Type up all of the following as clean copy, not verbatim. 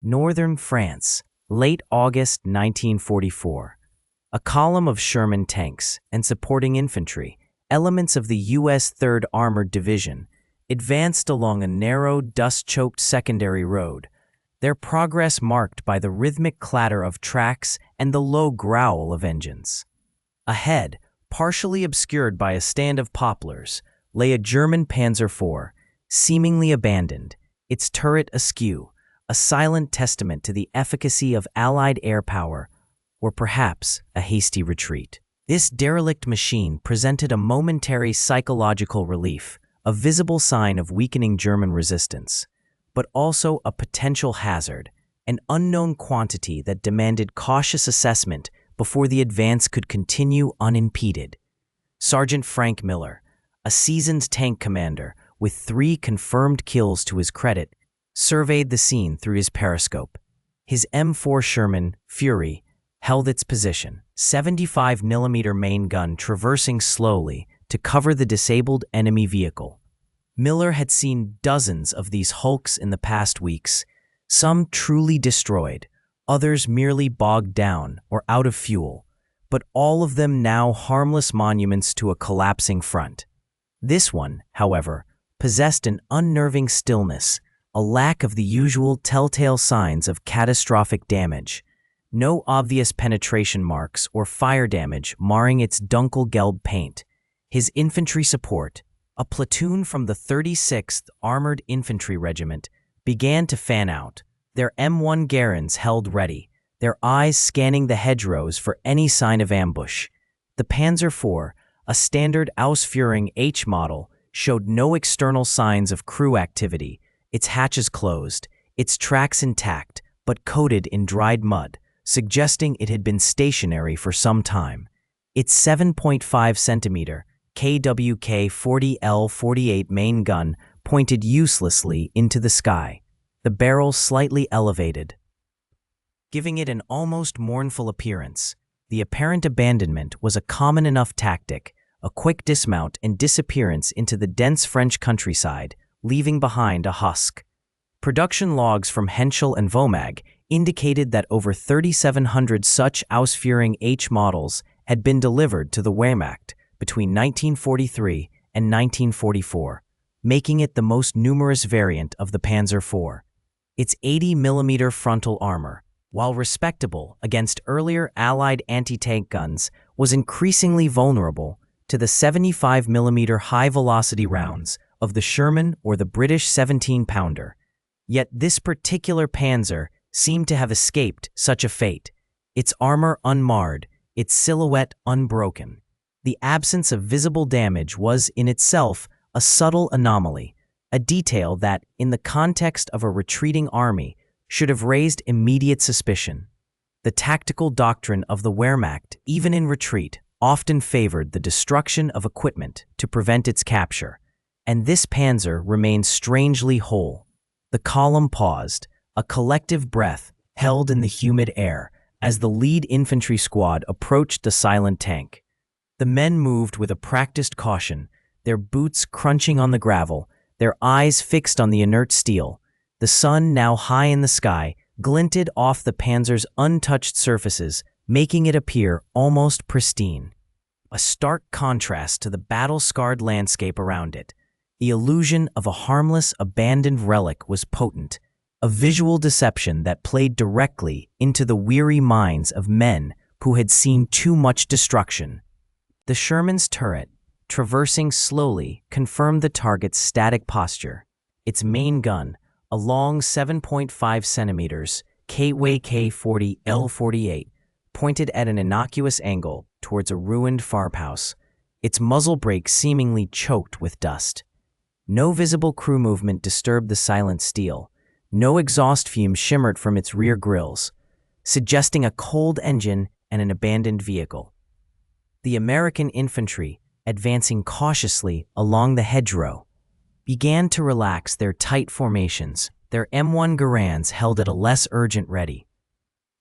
northern France, late August 1944. A column of Sherman tanks and supporting infantry, elements of the U.S. 3rd Armored Division, advanced along a narrow, dust-choked secondary road, their progress marked by the rhythmic clatter of tracks and the low growl of engines. Ahead, partially obscured by a stand of poplars, lay a German Panzer IV, seemingly abandoned, its turret askew, a silent testament to the efficacy of Allied air power, or perhaps a hasty retreat. This derelict machine presented a momentary psychological relief, a visible sign of weakening German resistance, but also a potential hazard, an unknown quantity that demanded cautious assessment before the advance could continue unimpeded. Sergeant Frank Miller, a seasoned tank commander with 3 confirmed kills to his credit, surveyed the scene through his periscope. His M4 Sherman, Fury, held its position, 75mm main gun traversing slowly to cover the disabled enemy vehicle. Miller had seen dozens of these hulks in the past weeks, some truly destroyed, others merely bogged down or out of fuel, but all of them now harmless monuments to a collapsing front. This one, however, possessed an unnerving stillness, a lack of the usual telltale signs of catastrophic damage. No obvious penetration marks or fire damage marring its dunkelgelb paint. His infantry support, a platoon from the 36th Armored Infantry Regiment, began to fan out, their M1 Garens held ready, their eyes scanning the hedgerows for any sign of ambush. The Panzer IV, a standard Ausführung H model, showed no external signs of crew activity, its hatches closed, its tracks intact, but coated in dried mud, suggesting it had been stationary for some time. Its 7.5-centimeter KWK-40L-48 main gun pointed uselessly into the sky, the barrel slightly elevated, giving it an almost mournful appearance. The apparent abandonment was a common enough tactic, a quick dismount and disappearance into the dense French countryside, leaving behind a husk. Production logs from Henschel and Vomag indicated that over 3,700 such Ausführung H models had been delivered to the Wehrmacht between 1943 and 1944, making it the most numerous variant of the Panzer IV. Its 80mm frontal armor, while respectable against earlier Allied anti-tank guns, was increasingly vulnerable to the 75mm high-velocity rounds of the Sherman or the British 17-pounder. Yet this particular Panzer seemed to have escaped such a fate, its armor unmarred, its silhouette unbroken. The absence of visible damage was in itself a subtle anomaly, a detail that, in the context of a retreating army, should have raised immediate suspicion. The tactical doctrine of the Wehrmacht, even in retreat, often favored the destruction of equipment to prevent its capture, and this Panzer remained strangely whole. The column paused, a collective breath held in the humid air as the lead infantry squad approached the silent tank. The men moved with a practiced caution, their boots crunching on the gravel, their eyes fixed on the inert steel. The sun, now high in the sky, glinted off the Panzer's untouched surfaces, making it appear almost pristine. A stark contrast to the battle-scarred landscape around it. The illusion of a harmless, abandoned relic was potent, a visual deception that played directly into the weary minds of men who had seen too much destruction. The Sherman's turret, traversing slowly, confirmed the target's static posture. Its main gun, a long 7.5 centimeters KWK-40L-48, pointed at an innocuous angle towards a ruined farmhouse, its muzzle brake seemingly choked with dust. No visible crew movement disturbed the silent steel. No exhaust fumes shimmered from its rear grills, suggesting a cold engine and an abandoned vehicle. The American infantry, advancing cautiously along the hedgerow, began to relax their tight formations, their M1 Garands held at a less urgent ready.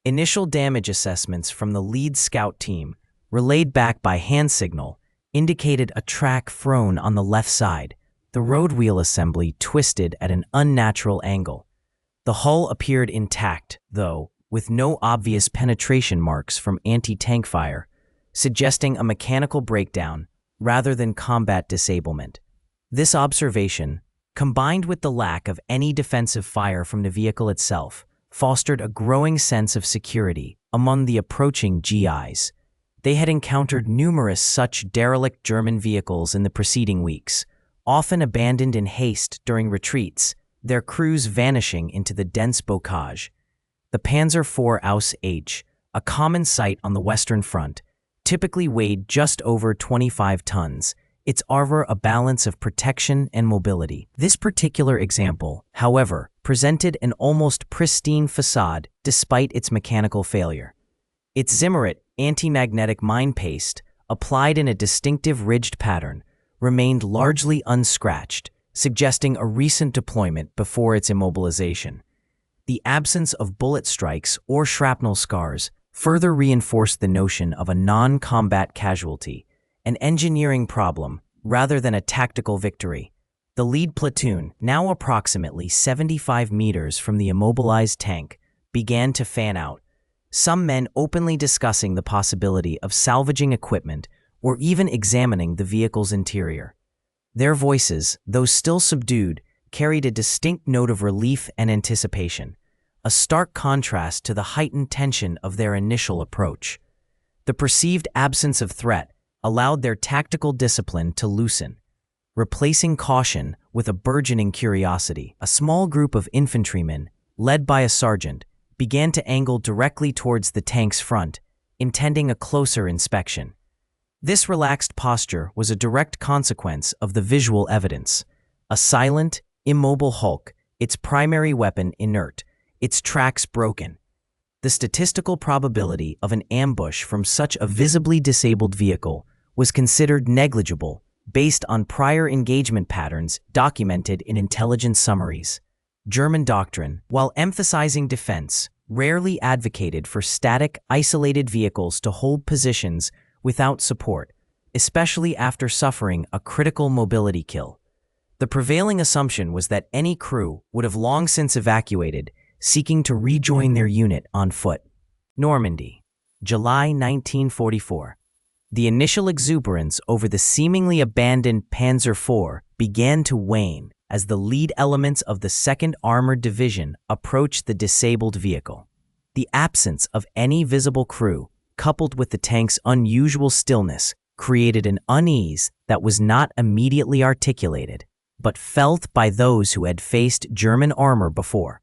Initial damage assessments from the lead scout team, relayed back by hand signal, indicated a track thrown on the left side, the road wheel assembly twisted at an unnatural angle. The hull appeared intact, though, with no obvious penetration marks from anti-tank fire, suggesting a mechanical breakdown rather than combat disablement. This observation, combined with the lack of any defensive fire from the vehicle itself, fostered a growing sense of security among the approaching GIs. They had encountered numerous such derelict German vehicles in the preceding weeks, often abandoned in haste during retreats, their crews vanishing into the dense bocage. The Panzer IV Aus H, a common sight on the Western Front, typically weighed just over 25 tons, its armor a balance of protection and mobility. This particular example, however, presented an almost pristine facade despite its mechanical failure. Its Zimmerit anti-magnetic mine paste, applied in a distinctive ridged pattern, remained largely unscratched, suggesting a recent deployment before its immobilization. The absence of bullet strikes or shrapnel scars further reinforced the notion of a non-combat casualty, an engineering problem rather than a tactical victory. The lead platoon, now approximately 75 meters from the immobilized tank, began to fan out, some men openly discussing the possibility of salvaging equipment or even examining the vehicle's interior. Their voices, though still subdued, carried a distinct note of relief and anticipation, a stark contrast to the heightened tension of their initial approach. The perceived absence of threat allowed their tactical discipline to loosen, replacing caution with a burgeoning curiosity. A small group of infantrymen, led by a sergeant, began to angle directly towards the tank's front, intending a closer inspection. This relaxed posture was a direct consequence of the visual evidence: a silent, immobile hulk, its primary weapon inert, its tracks broken. The statistical probability of an ambush from such a visibly disabled vehicle was considered negligible based on prior engagement patterns documented in intelligence summaries. German doctrine, while emphasizing defense, rarely advocated for static, isolated vehicles to hold positions without support, especially after suffering a critical mobility kill. The prevailing assumption was that any crew would have long since evacuated, seeking to rejoin their unit on foot. Normandy, July 1944. The initial exuberance over the seemingly abandoned Panzer IV began to wane as the lead elements of the 2nd Armored Division approached the disabled vehicle. The absence of any visible crew, coupled with the tank's unusual stillness, created an unease that was not immediately articulated, but felt by those who had faced German armor before.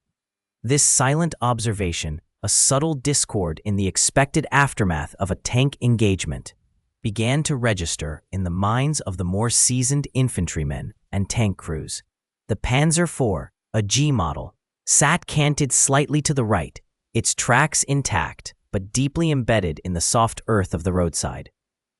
This silent observation, a subtle discord in the expected aftermath of a tank engagement, began to register in the minds of the more seasoned infantrymen and tank crews. The Panzer IV, a G model, sat canted slightly to the right, its tracks intact but deeply embedded in the soft earth of the roadside.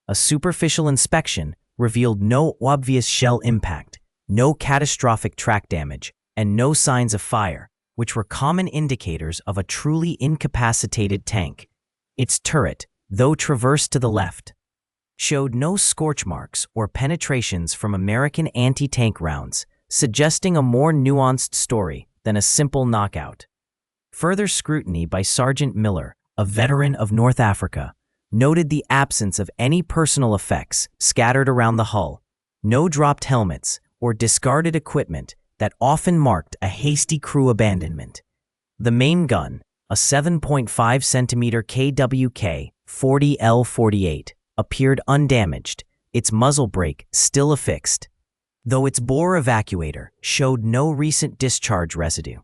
A superficial inspection revealed no obvious shell impact, no catastrophic track damage, and no signs of fire, which were common indicators of a truly incapacitated tank. Its turret, though traversed to the left, showed no scorch marks or penetrations from American anti-tank rounds, suggesting a more nuanced story than a simple knockout. Further scrutiny by Sergeant Miller, a veteran of North Africa, noted the absence of any personal effects scattered around the hull, no dropped helmets or discarded equipment that often marked a hasty crew abandonment. The main gun, a 7.5 centimeter KWK 40L48, appeared undamaged, its muzzle brake still affixed, though its bore evacuator showed no recent discharge residue.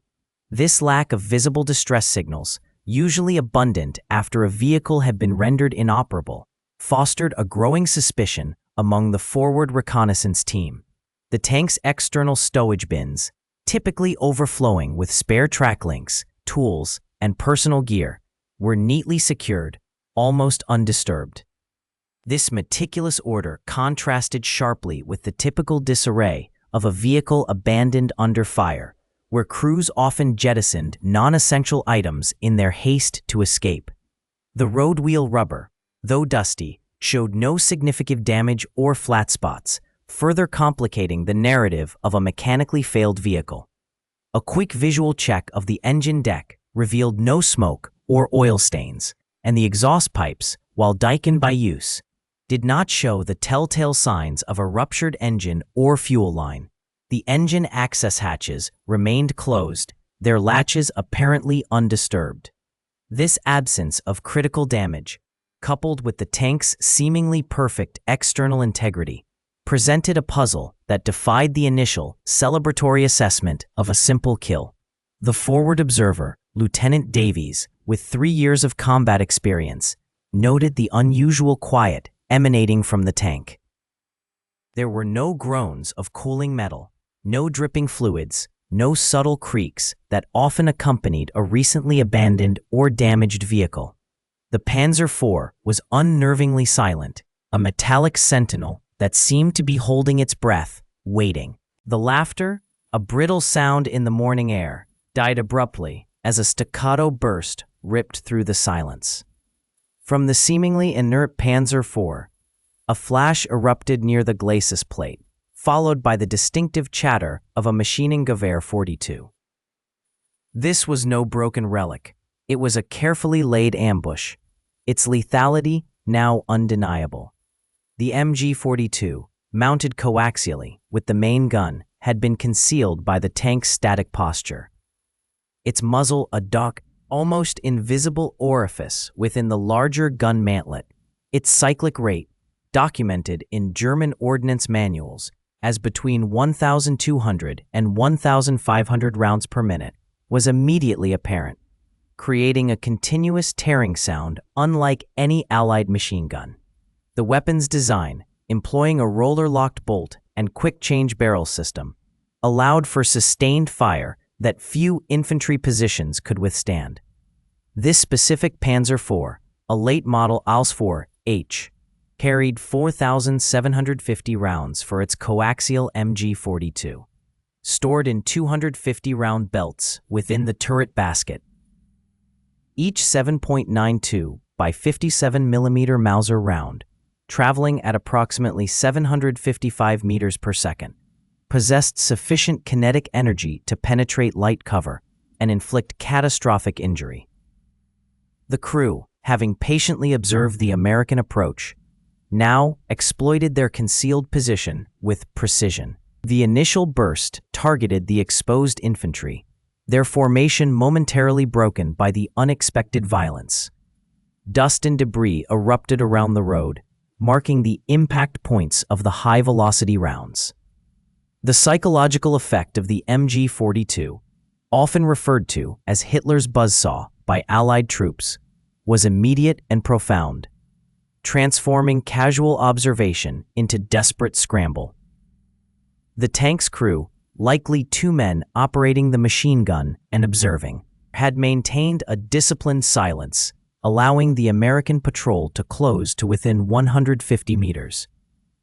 This lack of visible distress signals, usually abundant after a vehicle had been rendered inoperable, fostered a growing suspicion among the forward reconnaissance team. The tank's external stowage bins, typically overflowing with spare track links, tools, and personal gear, were neatly secured, almost undisturbed. This meticulous order contrasted sharply with the typical disarray of a vehicle abandoned under fire, where crews often jettisoned non-essential items in their haste to escape. The road wheel rubber, though dusty, showed no significant damage or flat spots, further complicating the narrative of a mechanically failed vehicle. A quick visual check of the engine deck revealed no smoke or oil stains, and the exhaust pipes, while darkened by use, did not show the telltale signs of a ruptured engine or fuel line. The engine access hatches remained closed, their latches apparently undisturbed. This absence of critical damage, coupled with the tank's seemingly perfect external integrity, presented a puzzle that defied the initial celebratory assessment of a simple kill. The forward observer, Lieutenant Davies, with 3 years of combat experience, noted the unusual quiet emanating from the tank. There were no groans of cooling metal, no dripping fluids, no subtle creaks that often accompanied a recently abandoned or damaged vehicle. The Panzer IV was unnervingly silent, a metallic sentinel that seemed to be holding its breath, waiting. The laughter, a brittle sound in the morning air, died abruptly as a staccato burst ripped through the silence. From the seemingly inert Panzer IV, a flash erupted near the glacis plate, followed by the distinctive chatter of a machining Gewehr 42. This was no broken relic. It was a carefully laid ambush, its lethality now undeniable. The MG-42, mounted coaxially with the main gun, had been concealed by the tank's static posture. Its muzzle a dark, almost invisible orifice within the larger gun mantlet, its cyclic rate, documented in German ordnance manuals as between 1,200 and 1,500 rounds per minute, was immediately apparent, creating a continuous tearing sound unlike any Allied machine gun. The weapon's design, employing a roller-locked bolt and quick-change barrel system, allowed for sustained fire that few infantry positions could withstand. This specific Panzer IV, a late-model Als 4H, carried 4,750 rounds for its coaxial MG-42, stored in 250-round belts within the turret basket. Each 7.92 by 57 mm Mauser round, traveling at approximately 755 meters per second, possessed sufficient kinetic energy to penetrate light cover and inflict catastrophic injury. The crew, having patiently observed the American approach, now exploited their concealed position with precision. The initial burst targeted the exposed infantry, their formation momentarily broken by the unexpected violence. Dust and debris erupted around the road, marking the impact points of the high-velocity rounds. The psychological effect of the MG-42, often referred to as Hitler's buzzsaw by Allied troops, was immediate and profound, transforming casual observation into desperate scramble. The tank's crew, likely 2 men operating the machine gun and observing, had maintained a disciplined silence, allowing the American patrol to close to within 150 meters.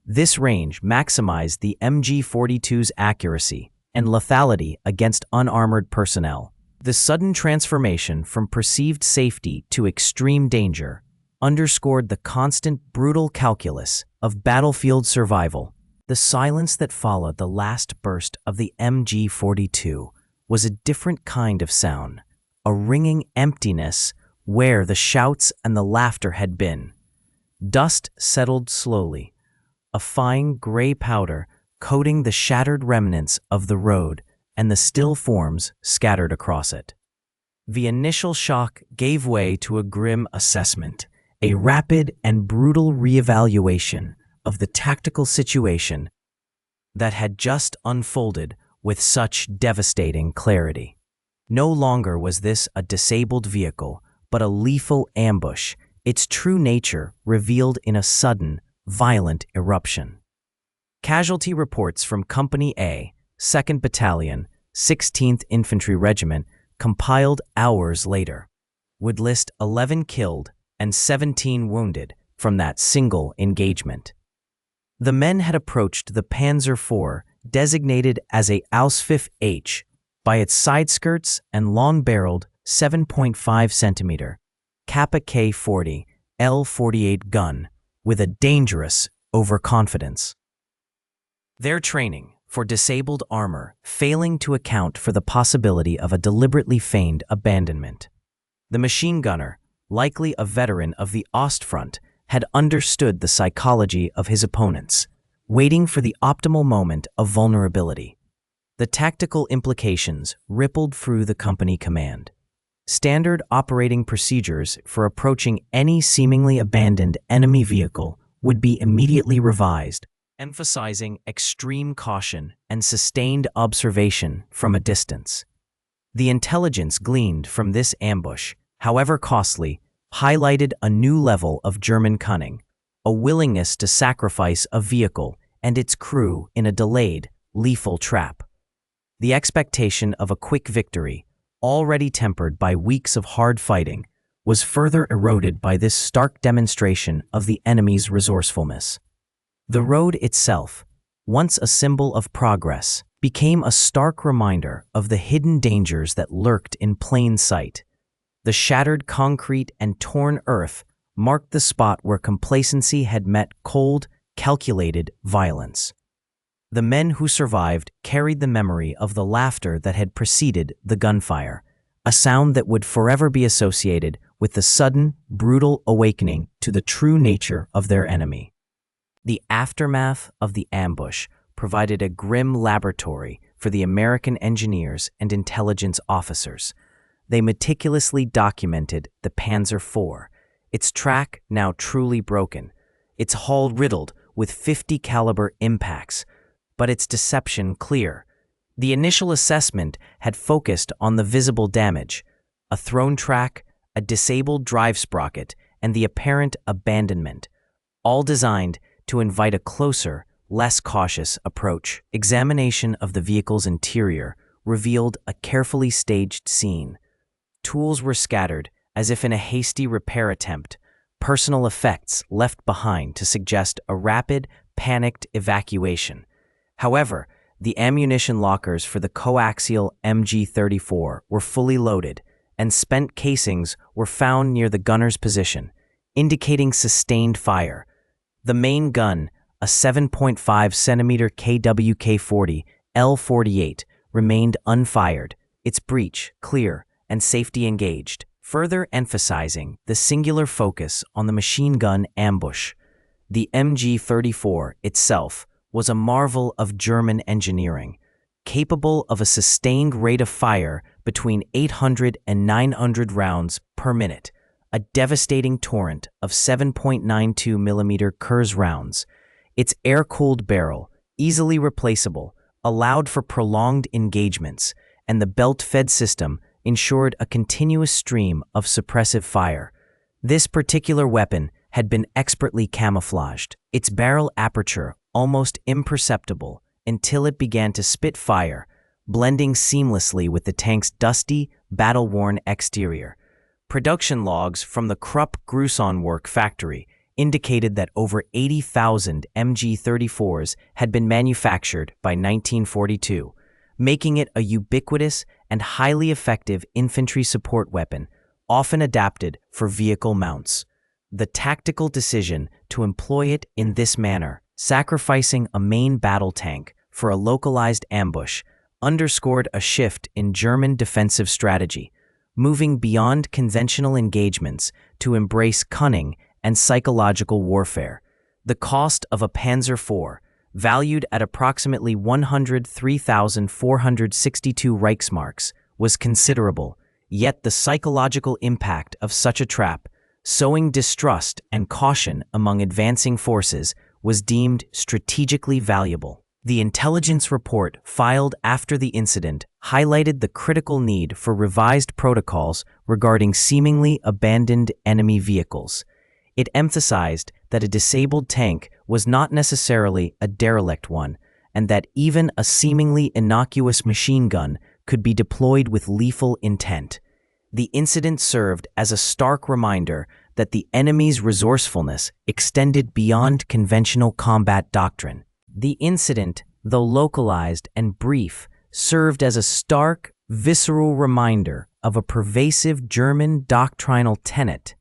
This range maximized the MG-42's accuracy and lethality against unarmored personnel. The sudden transformation from perceived safety to extreme danger underscored the constant brutal calculus of battlefield survival. The silence that followed the last burst of the MG-42 was a different kind of sound, a ringing emptiness where the shouts and the laughter had been. Dust settled slowly, a fine gray powder coating the shattered remnants of the road and the still forms scattered across it. The initial shock gave way to a grim assessment, a rapid and brutal reevaluation of the tactical situation that had just unfolded with such devastating clarity. No longer was this a disabled vehicle, but a lethal ambush, its true nature revealed in a sudden, violent eruption. Casualty reports from Company A, 2nd Battalion, 16th Infantry Regiment, compiled hours later, would list 11 killed and 17 wounded from that single engagement. The men had approached the Panzer IV, designated as a Als 5H, by its side skirts and long-barreled 7.5 centimeter Kappa K40 L48 gun with a dangerous overconfidence. Their training, for disabled armor, failing to account for the possibility of a deliberately feigned abandonment. The machine gunner, likely a veteran of the Ostfront, had understood the psychology of his opponents, waiting for the optimal moment of vulnerability. The tactical implications rippled through the company command. Standard operating procedures for approaching any seemingly abandoned enemy vehicle would be immediately revised, emphasizing extreme caution and sustained observation from a distance. The intelligence gleaned from this ambush, however costly, highlighted a new level of German cunning, a willingness to sacrifice a vehicle and its crew in a delayed, lethal trap. The expectation of a quick victory, already tempered by weeks of hard fighting, was further eroded by this stark demonstration of the enemy's resourcefulness. The road itself, once a symbol of progress, became a stark reminder of the hidden dangers that lurked in plain sight. The shattered concrete and torn earth marked the spot where complacency had met cold, calculated violence. The men who survived carried the memory of the laughter that had preceded the gunfire, a sound that would forever be associated with the sudden, brutal awakening to the true nature of their enemy. The aftermath of the ambush provided a grim laboratory for the American engineers and intelligence officers. They meticulously documented the Panzer IV, its track now truly broken, its hull riddled with 50 caliber impacts, but its deception clear. The initial assessment had focused on the visible damage: a thrown track, a disabled drive sprocket, and the apparent abandonment, all designed to invite a closer, less cautious approach. Examination of the vehicle's interior revealed a carefully staged scene. Tools were scattered as if in a hasty repair attempt, personal effects left behind to suggest a rapid, panicked evacuation. However, the ammunition lockers for the coaxial MG-34 were fully loaded, and spent casings were found near the gunner's position, indicating sustained fire. The main gun, a 7.5 centimeter KWK-40 L-48, remained unfired, its breech clear and safety engaged, further emphasizing the singular focus on the machine gun ambush. The MG-34 itself was a marvel of German engineering, capable of a sustained rate of fire between 800 and 900 rounds per minute, a devastating torrent of 7.92 millimeter Kurz rounds. Its air-cooled barrel, easily replaceable, allowed for prolonged engagements, and the belt-fed system ensured a continuous stream of suppressive fire. This particular weapon had been expertly camouflaged, its barrel aperture almost imperceptible until it began to spit fire, blending seamlessly with the tank's dusty, battle-worn exterior. Production logs from the Krupp-Gruson Werk factory indicated that over 80,000 MG-34s had been manufactured by 1942, making it a ubiquitous and highly effective infantry support weapon, often adapted for vehicle mounts. The tactical decision to employ it in this manner, sacrificing a main battle tank for a localized ambush, underscored a shift in German defensive strategy, moving beyond conventional engagements to embrace cunning and psychological warfare. The cost of a Panzer IV, valued at approximately 103,462 Reichsmarks, was considerable, yet the psychological impact of such a trap, sowing distrust and caution among advancing forces, was deemed strategically valuable. The intelligence report filed after the incident highlighted the critical need for revised protocols regarding seemingly abandoned enemy vehicles. It emphasized that a disabled tank was not necessarily a derelict one, and that even a seemingly innocuous machine gun could be deployed with lethal intent. The incident served as a stark reminder that the enemy's resourcefulness extended beyond conventional combat doctrine. The incident, though localized and brief, served as a stark, visceral reminder of a pervasive German doctrinal tenet: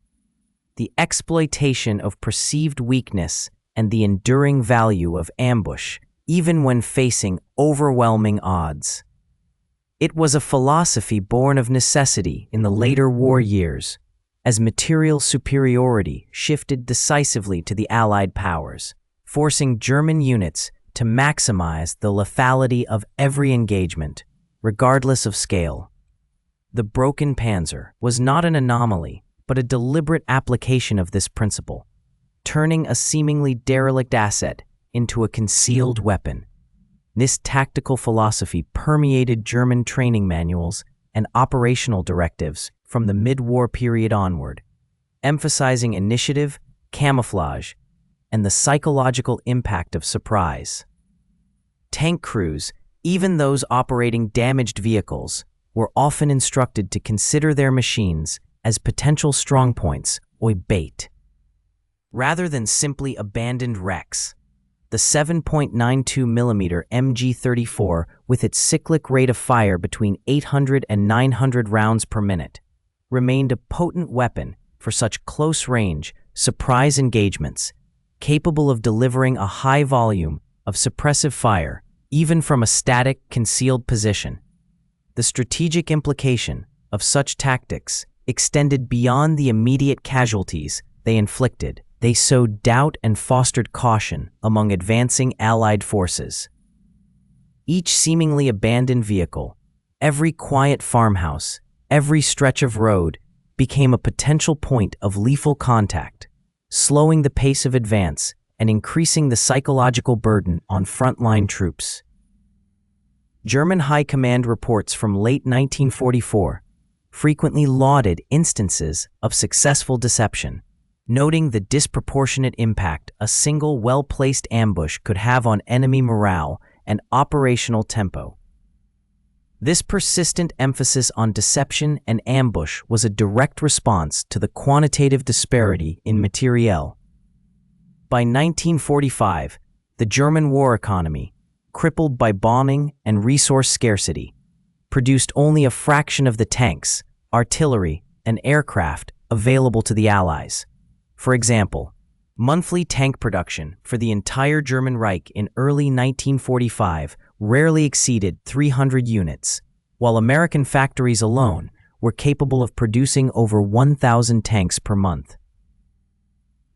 the exploitation of perceived weakness and the enduring value of ambush even when facing overwhelming odds. It was a philosophy born of necessity in the later war years, as material superiority shifted decisively to the Allied powers, forcing German units to maximize the lethality of every engagement, regardless of scale. The broken Panzer was not an anomaly, but a deliberate application of this principle, turning a seemingly derelict asset into a concealed weapon. This tactical philosophy permeated German training manuals and operational directives from the mid-war period onward, emphasizing initiative, camouflage, and the psychological impact of surprise. Tank crews, even those operating damaged vehicles, were often instructed to consider their machines as potential strongpoints or bait, rather than simply abandoned wrecks. The 7.92mm MG-34, with its cyclic rate of fire between 800 and 900 rounds per minute, remained a potent weapon for such close-range, surprise engagements, capable of delivering a high volume of suppressive fire, even from a static, concealed position. The strategic implication of such tactics extended beyond the immediate casualties they inflicted. They sowed doubt and fostered caution among advancing Allied forces. Each seemingly abandoned vehicle, every quiet farmhouse, every stretch of road became a potential point of lethal contact, slowing the pace of advance and increasing the psychological burden on frontline troops. German high command reports from late 1944 frequently lauded instances of successful deception, noting the disproportionate impact a single well-placed ambush could have on enemy morale and operational tempo. This persistent emphasis on deception and ambush was a direct response to the quantitative disparity in materiel. By 1945, the German war economy, crippled by bombing and resource scarcity, produced only a fraction of the tanks, artillery, and aircraft available to the Allies. For example, monthly tank production for the entire German Reich in early 1945 rarely exceeded 300 units, while American factories alone were capable of producing over 1,000 tanks per month.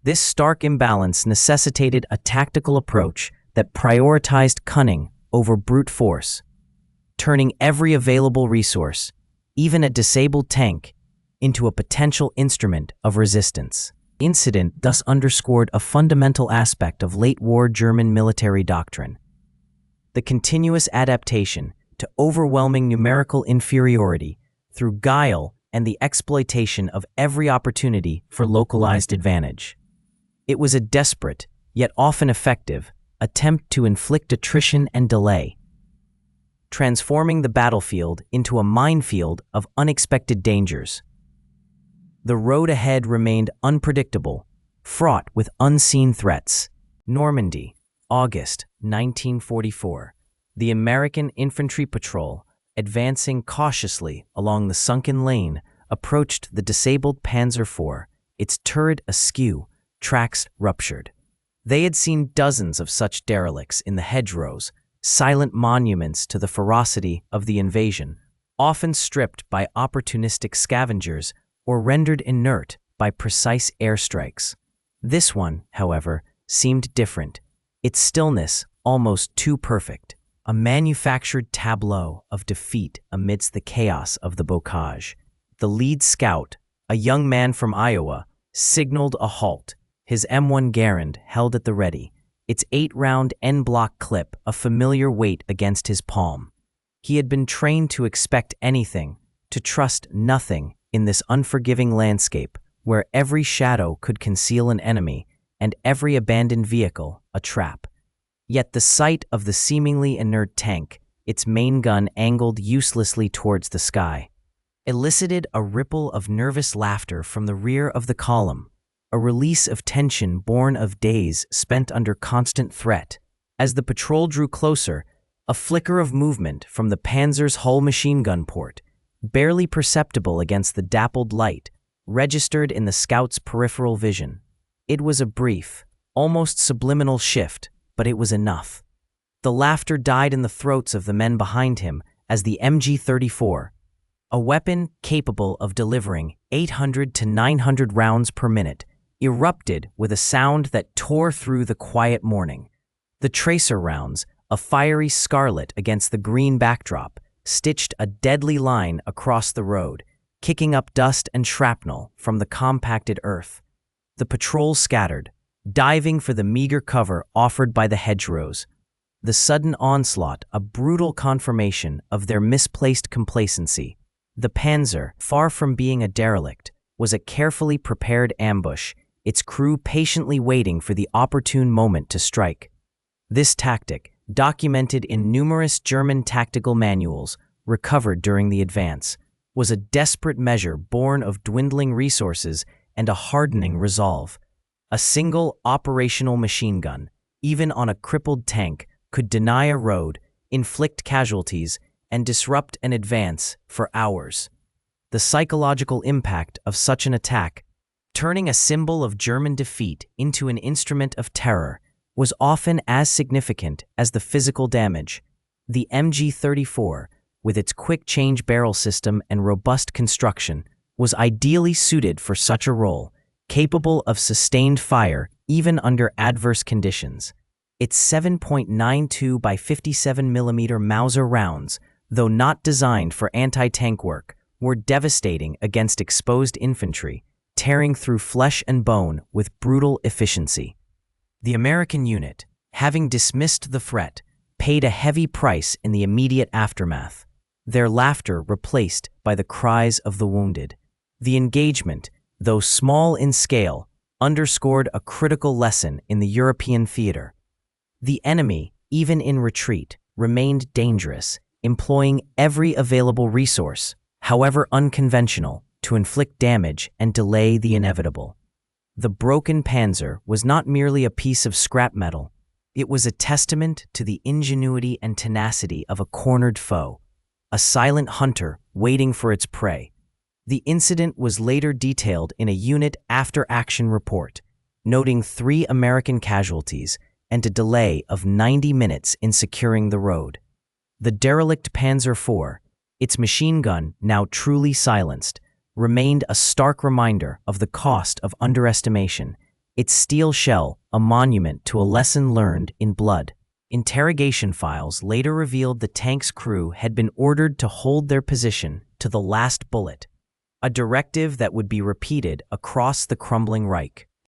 This stark imbalance necessitated a tactical approach that prioritized cunning over brute force, turning every available resource, even a disabled tank, into a potential instrument of resistance. The incident thus underscored a fundamental aspect of late-war German military doctrine: the continuous adaptation to overwhelming numerical inferiority through guile and the exploitation of every opportunity for localized advantage. It was a desperate, yet often effective, attempt to inflict attrition and delay, transforming the battlefield into a minefield of unexpected dangers. The road ahead remained unpredictable, fraught with unseen threats. Normandy, August 1944. The American infantry patrol, advancing cautiously along the sunken lane, approached the disabled Panzer IV, its turret askew, tracks ruptured. They had seen dozens of such derelicts in the hedgerows, silent monuments to the ferocity of the invasion, often stripped by opportunistic scavengers or rendered inert by precise airstrikes. This one, however, seemed different, its stillness almost too perfect, a manufactured tableau of defeat amidst the chaos of the bocage. The lead scout, a young man from Iowa, signaled a halt, his M1 Garand held at the ready, its 8-round en-bloc clip a familiar weight against his palm. He had been trained to expect anything, to trust nothing in this unforgiving landscape where every shadow could conceal an enemy and every abandoned vehicle a trap. Yet the sight of the seemingly inert tank, its main gun angled uselessly towards the sky, elicited a ripple of nervous laughter from the rear of the column, a release of tension born of days spent under constant threat. As the patrol drew closer, a flicker of movement from the Panzer's hull machine gun port, barely perceptible against the dappled light, registered in the scout's peripheral vision. It was a brief, almost subliminal shift, but it was enough. The laughter died in the throats of the men behind him as the MG-34, a weapon capable of delivering 800 to 900 rounds per minute, erupted with a sound that tore through the quiet morning. The tracer rounds, a fiery scarlet against the green backdrop, stitched a deadly line across the road, kicking up dust and shrapnel from the compacted earth. The patrol scattered, diving for the meager cover offered by the hedgerows. The sudden onslaught a brutal confirmation of their misplaced complacency. The Panzer, far from being a derelict, was a carefully prepared ambush, its crew patiently waiting for the opportune moment to strike. This tactic, documented in numerous German tactical manuals recovered during the advance, was a desperate measure born of dwindling resources and a hardening resolve. A single operational machine gun, even on a crippled tank, could deny a road, inflict casualties, and disrupt an advance for hours. The psychological impact of such an attack, turning a symbol of German defeat into an instrument of terror, was often as significant as the physical damage. The MG-34, with its quick-change barrel system and robust construction, was ideally suited for such a role, capable of sustained fire even under adverse conditions. Its 7.92 by 57 mm Mauser rounds, though not designed for anti-tank work, were devastating against exposed infantry, tearing through flesh and bone with brutal efficiency. The American unit, having dismissed the threat, paid a heavy price in the immediate aftermath, their laughter replaced by the cries of the wounded. The engagement, though small in scale, underscored a critical lesson in the European theater. The enemy, even in retreat, remained dangerous, employing every available resource, however unconventional, to inflict damage and delay the inevitable. The broken Panzer was not merely a piece of scrap metal. It was a testament to the ingenuity and tenacity of a cornered foe, a silent hunter waiting for its prey. The incident was later detailed in a unit after-action report, noting 3 American casualties and a delay of 90 minutes in securing the road. The derelict Panzer IV, its machine gun now truly silenced, remained a stark reminder of the cost of underestimation, its steel shell a monument to a lesson learned in blood. Interrogation files later revealed the tank's crew had been ordered to hold their position to the last bullet, a directive that would be repeated across the crumbling Reich.